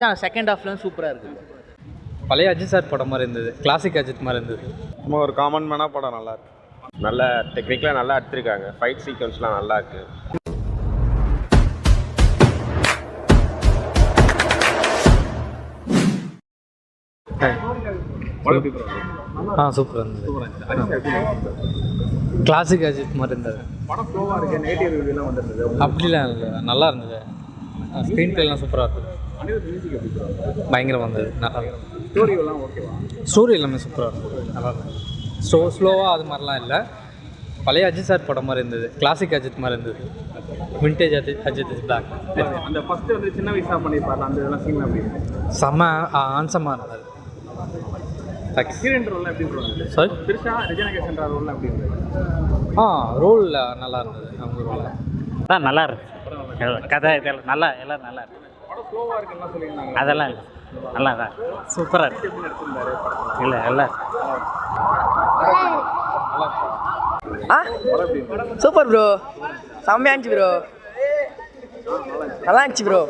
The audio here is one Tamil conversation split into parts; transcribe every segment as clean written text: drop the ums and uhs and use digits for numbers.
செகண்ட் ஹாஃப்லாம் சூப்பராக இருக்குது. பழைய அஜித் சார் படம் மாதிரி இருந்தது, கிளாசிக் அஜித் மாதிரி இருந்தது. நம்ம ஒரு காமன் மேனாக படம் நல்லா இருக்கு. நல்ல டெக்னிக்கலாக நல்லா எடுத்திருக்காங்க. ஃபைட் சீக்வன்ஸ்லாம் நல்லா இருக்குது. சூப்பராக இருந்தது. கிளாசிக் அஜித் மாதிரி இருந்தது. அப்படிலாம் இல்லை, நல்லா இருந்தது. ஸ்க்ரீன் பிளேலாம் சூப்பராக இருந்தது. பயங்கரமாக இருந்தது. நல்லா ஸ்டோரி எல்லாமே சூப்பராக இருந்தது. நல்லா இருந்தது. ஸ்லோவாக அது மாதிரிலாம் இல்லை. பழைய அஜித் சார் படம் மாதிரி இருந்தது, கிளாசிக் அஜித் மாதிரி இருந்தது. Vintage Ajith is back. அந்த ஃபர்ஸ்ட் வந்து சின்ன வயசாக பண்ணியிருப்பாரு, அந்த இதெல்லாம் சீன் அப்படி செம்ம ஆன்சமாக இருந்தது. ஹீரோயின் ரோல்லாம் எப்படி இருந்தது? சாரி, திருஷா ரிஜனகேஷன் ரோல்லாம் எப்படி இருந்தது? ரோல் நல்லா இருந்தது. அவங்க ரோல் தான் நல்லா இருக்கு. கதை இதெல்லாம் நல்லா, எல்லாம் நல்லா இருக்கு. படம் ஸ்லோவாக இருக்குன்னா சொல்லியிருந்தாங்க. அதெல்லாம் இல்லை, நல்லா தான் சூப்பராக இருக்கு. இல்லை எல்லாம் சூப்பர் ப்ரோ, செம்மையா இருந்துச்சு ப்ரோ, நல்லா இருந்துச்சு ப்ரோ.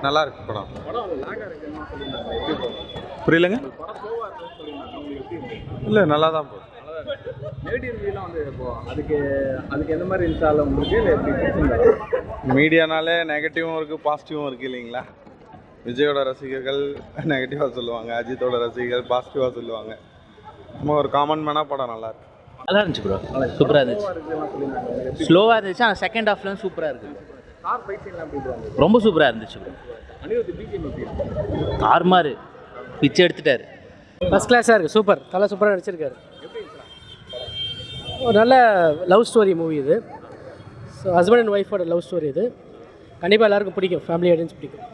நல்லா இருக்கு படம். புரியலங்க? இல்லை நல்லா தான் போகுது. நெகட்டிவ் ரிவ்யூலாம் வந்து இப்போ அதுக்கு எந்த மாதிரி இன்ஸ்டால உங்களுக்கு இல்லை எப்படி பிடிச்சிருந்தா? மீடியானாலே நெகட்டிவும் இருக்குது, பாசிட்டிவும் இருக்குது இல்லைங்களா? விஜயோட ரசிகர்கள் நெகட்டிவாக சொல்லுவாங்க, அஜித்தோட ரசிகர்கள் பாசிட்டிவாக சொல்லுவாங்க. நம்ம ஒரு காமன் மேனாக படம் நல்லா இருக்கு. நல்லா இருந்துச்சு ப்ரோ, சூப்பராக இருந்துச்சு. ஸ்லோவாக இருந்துச்சு, ஆனால் செகண்ட் ஹாஃப்லாம் சூப்பராக இருக்குது. கார் ஃபைட் சீன்லாம் எப்படி இருந்தது? ரொம்ப சூப்பராக இருந்துச்சு ப்ரோ. அனிருத் பிஜிஎம் எப்படி இருக்கு? தார்மாரு பிச்சை எடுத்துட்டாரு. ஃபஸ்ட் கிளாஸாக இருக்குது. சூப்பர், நல்லா சூப்பராக நடிச்சிருக்காரு. ஒரு நல்ல லவ் ஸ்டோரி மூவி இது. ஸோ ஹஸ்பண்ட் அண்ட் ஒய்ஃபோட லவ் ஸ்டோரி இது. கண்டிப்பாக எல்லாருக்கும் பிடிக்கும், ஃபேமிலி ஆடியன்ஸ் பிடிக்கும்.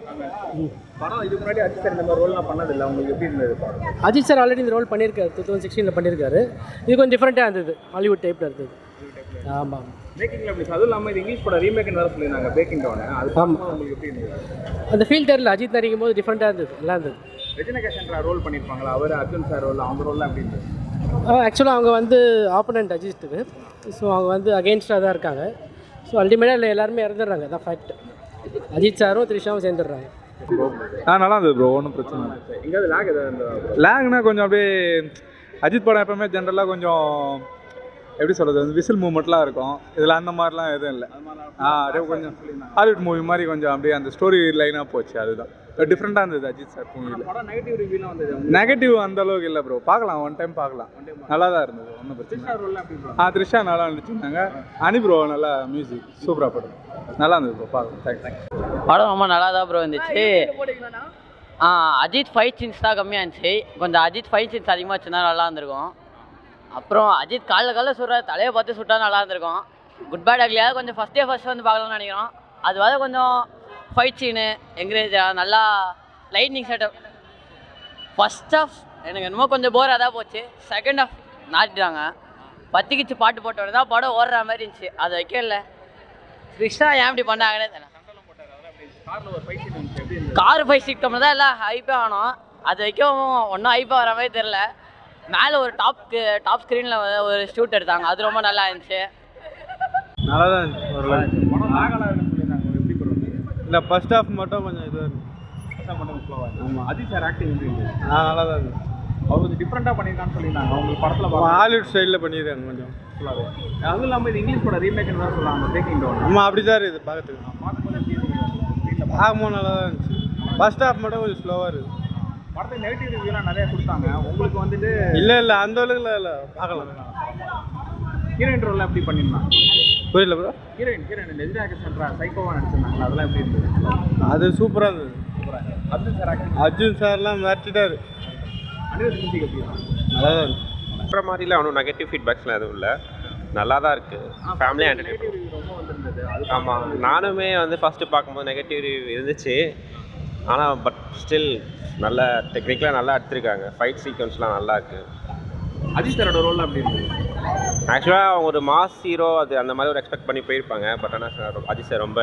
படம் இதுக்கு முன்னாடி அஜித் சார் இந்த மாதிரி ரோல்லாம் பண்ணதில்லை, உங்களுக்கு எப்படி இருந்தது படம்? அஜித் சார் ஆல்ரெடி இந்த ரோல் பண்ணியிருக்காரு, 2016 பண்ணியிருக்காரு. இது கொஞ்சம் டிஃப்ரெண்ட்டாக இருந்தது, ஹாலிவுட் டைப்பில் இருந்தது. ஆமாம், மேக்கிங்கில் எப்படி? அதுவும் இல்லாமல் இது இங்கிலீஷ் படம் ரீமேக்னு வேறு சொல்லியிருந்தாங்க, பேக்கிங் டவுனு. அது பார்க்கும்போது உங்களுக்கு எப்படி இருந்தது? அந்த ஃபீல் தெரியல, அஜித் நடிக்கும் போது டிஃப்ரெண்ட்டாக இருந்தது, நல்லா இருந்தது. ரிஜனகேஷன் ரோல் பண்ணியிருப்பாங்களா, அவர் அர்ஜுன் சார் ரோல், அவங்க ரோல்லாம் எப்படி இருந்தது? ஆக்சுவலாக அவங்க வந்து ஆப்போனண்ட் அஜித்துக்கு. ஸோ அவங்க வந்து அகெயின்ஸ்டாக தான் இருக்காங்க. ஸோ அல்டிமேட்டாக இல்லை, எல்லாருமே இறந்துடுறாங்க, தான் ஃபேக்ட். அஜித் சாரும் த்ரிஷாவும் சேர்ந்துடுறாங்க. நல்லா இருந்தது ப்ரோ, ஒன்றும் பிரச்சனை இல்லை. எங்கேயாவது லேக் எதாவது இருந்தது? லேக்னா கொஞ்சம் அப்படியே அஜித் படம் எப்பவுமே ஜென்ரலாக கொஞ்சம் எப்படி சொல்கிறது, வந்து விசில் மூமெண்ட்லாம் இருக்கும். இதில் அந்த மாதிரிலாம் எதுவும் இல்லை. அப்படியே கொஞ்சம் ஹாலிவுட் மூவி மாதிரி கொஞ்சம் அப்படியே அந்த ஸ்டோரி லைனாக போச்சு. அதுதான் டிஃப்ரெண்ட்டாக இருந்தது அஜித் சார் மூவியில். படம் நெகட்டிவ் ரிவ்யூலாம் வந்தது? நெகட்டிவ் அந்த அளவுக்கு இல்லை ப்ரோ, பார்க்கலாம், ஒன் டைம் பார்க்கலாம், நல்லா தான் இருந்தது, ஒன்றும் பிரச்சனை. த்ரிஷா ரோல்லாம் எப்படி? த்ரிஷா நல்லா நடிச்சிருந்தாங்க. அனி ப்ரோ நல்லா மியூசிக் சூப்பராக படம், நல்லா இருந்தது ப்ரோ, பார்க்கலாம். தேங்க்ஸ். படம் ரொம்ப நல்லா தான் ப்ரோ இருந்துச்சு. அஜித் ஃபைட் சீன்ஸ் தான் கம்மியாக இருந்துச்சு, கொஞ்சம் அஜித் ஃபைட் சீன்ஸ் அதிகமாக வச்சுருந்தா நல்லா இருந்திருக்கும். அப்புறம் அஜித் காலைல சுடுற தலையை பார்த்து சுட்டா நல்லா இருந்திருக்கும். குட் பேட் அக்லியாக கொஞ்சம் ஃபஸ்ட் வந்து பார்க்கலாம்னு நினைக்கிறோம். அது வந்து கொஞ்சம் ஃபைட் சீனு என்கரேஜ் நல்லா லைட்னிங் செட்டப். ஃபஸ்ட் ஆஃப் எனக்கு என்னமோ கொஞ்சம் போராக தான் போச்சு. செகண்ட் ஆஃப் நாட்டிட்டாங்க, பத்திக்கிச்சு பாட்டு போட்டோட தான் படம் ஓடுற மாதிரி இருந்துச்சு. அது வைக்கல, கிருஷ்ணா ஏன் இப்படி பண்ணாங்கன்னே தெரியல. கார் ஃபைட் சிக்டம்ல தான் எல்லாம் ஹைப்பாக ஆனோம், அது வைக்கும் ஒன்றும் ஹைப்பாக வர மாதிரி தெரில. மேலே ஒரு டாப் ஸ்க்ரீனில் ஒரு ஷூட் எடுத்தாங்க, அது ரொம்ப நல்லா இருந்துச்சு. நல்லா தான் இருந்துச்சு. ஒரு இல்லை ஃபர்ஸ்ட் ஹாஃப் மட்டும் கொஞ்சம் இது ஆமாம். அஜித் சார் ஆக்டிங் எப்படி இருந்தது? நல்லா தான் இருந்துச்சு. அவர் கொஞ்சம் டிஃப்ரெண்ட்டாக பண்ணியிருக்கான்னு சொல்லியிருந்தாங்க. அவங்க படத்தில் ஹாலிவுட் ஸ்டைலில் பண்ணியிருக்காங்க கொஞ்சம் ஃபுல்லாகவே. அதுவும் இல்லாமல் இது இங்கிலீஷ் படம் ரீமேக்னு தான் சொல்லுவாங்க, பேக்கிங் டவுன். ஆமாம், அப்படி தான் இருக்குது பார்க்கறதுக்கு. பார்க்கும்போது நல்லா தான் இருந்துச்சு. ஃபர்ஸ்ட் ஹாஃப் மட்டும் கொஞ்சம் ஸ்லோவாக இருக்குது. படத்துக்கு நெகட்டிவ் ரிவ்யூலாம் நிறைய கொடுத்தாங்க, உங்களுக்கு வந்துட்டு? இல்லை அந்த அளவுக்கு இல்லை, பார்க்கலாம். ஹீரோயின் ரோல்லாம் எப்படி பண்ணியிருந்தாங்க? புரியல ப்ரோ. ஹீரோயின் ரிஜனகேஷன் சைக்கோவாக நடிச்சிருந்தாங்க, அதெல்லாம் எப்படி இருந்தது? அது சூப்பராக இருந்தது. Arjun sir acting? அர்ஜுன் சார்லாம் மிரட்டிட்டாரு. அனிருத் மியூசிக் எப்படி இருந்தது? நல்லா தான் இருந்துச்சு. அப்புறம் மாதிரிலாம் ஒன்றும் நெகட்டிவ் ஃபீட்பேக்ஸ்லாம் எதுவும் இல்லை, நல்லா தான் இருக்குது. Family entertainment. ரொம்ப வந்துருந்தது. ஆமாம், நானுமே வந்து ஃபஸ்ட்டு பார்க்கும்போது நெகட்டிவ் ரிவ்யூ இருந்துச்சு. ஆனால் பட் ஸ்டில் நல்ல டெக்னிக்கலாக நல்லா எடுத்திருக்காங்க. ஃபைட் சீக்வன்ஸ்லாம் நல்லா இருக்குது. அஜித் சாரோட ரோல் அப்படி இருந்தது. ஆக்சுவலாக அவங்க ஒரு மாஸ் ஹீரோ அது அந்த மாதிரி ஒரு எக்ஸ்பெக்ட் பண்ணி போயிருப்பாங்க. பட் ஆனால் அஜித் சார் ரொம்ப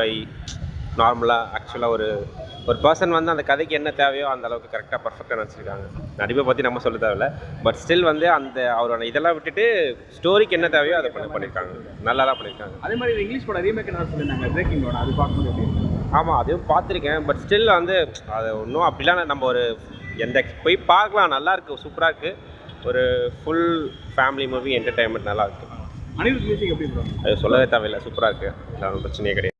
நார்மலாக ஆக்சுவலாக ஒரு பர்சன் வந்து அந்த கதைக்கு என்ன தேவையோ அந்த அளவுக்கு கரெக்டாக பர்ஃபெக்டாக நடிச்சிருக்காங்க. நடிப்பை பற்றி நம்ம சொல்ல தேவையில்ல, பட் ஸ்டில் வந்து அந்த அவரோட இதெல்லாம் விட்டுட்டு ஸ்டோரிக்கு என்ன தேவையோ அதை பண்ணியிருக்காங்க, நல்லா தான் பண்ணியிருக்காங்க. அதே மாதிரி இங்கிலீஷ் படம் ரீமேக் என்ன சொல்லியிருந்தாங்க, பிரேக்கிங் டவுன். அது பார்க்கும்போது எப்படி ஆமாம் அதையும் பார்த்துருக்கேன். பட் ஸ்டில் வந்து அது ஒன்றும் அப்படிலாம் நம்ம ஒரு போய் பார்க்கலாம். நல்லாயிருக்கு, சூப்பராக இருக்குது. ஒரு ஃபுல் ஃபேமிலி மூவி, என்டர்டைன்மெண்ட் நல்லாயிருக்கு. அனிருத் மியூசிக் எப்படி ப்ரோ? அது சொல்லவே தேவையில்லை, சூப்பராக இருக்குது. ஒன்றும் பிரச்சனையே கிடையாது.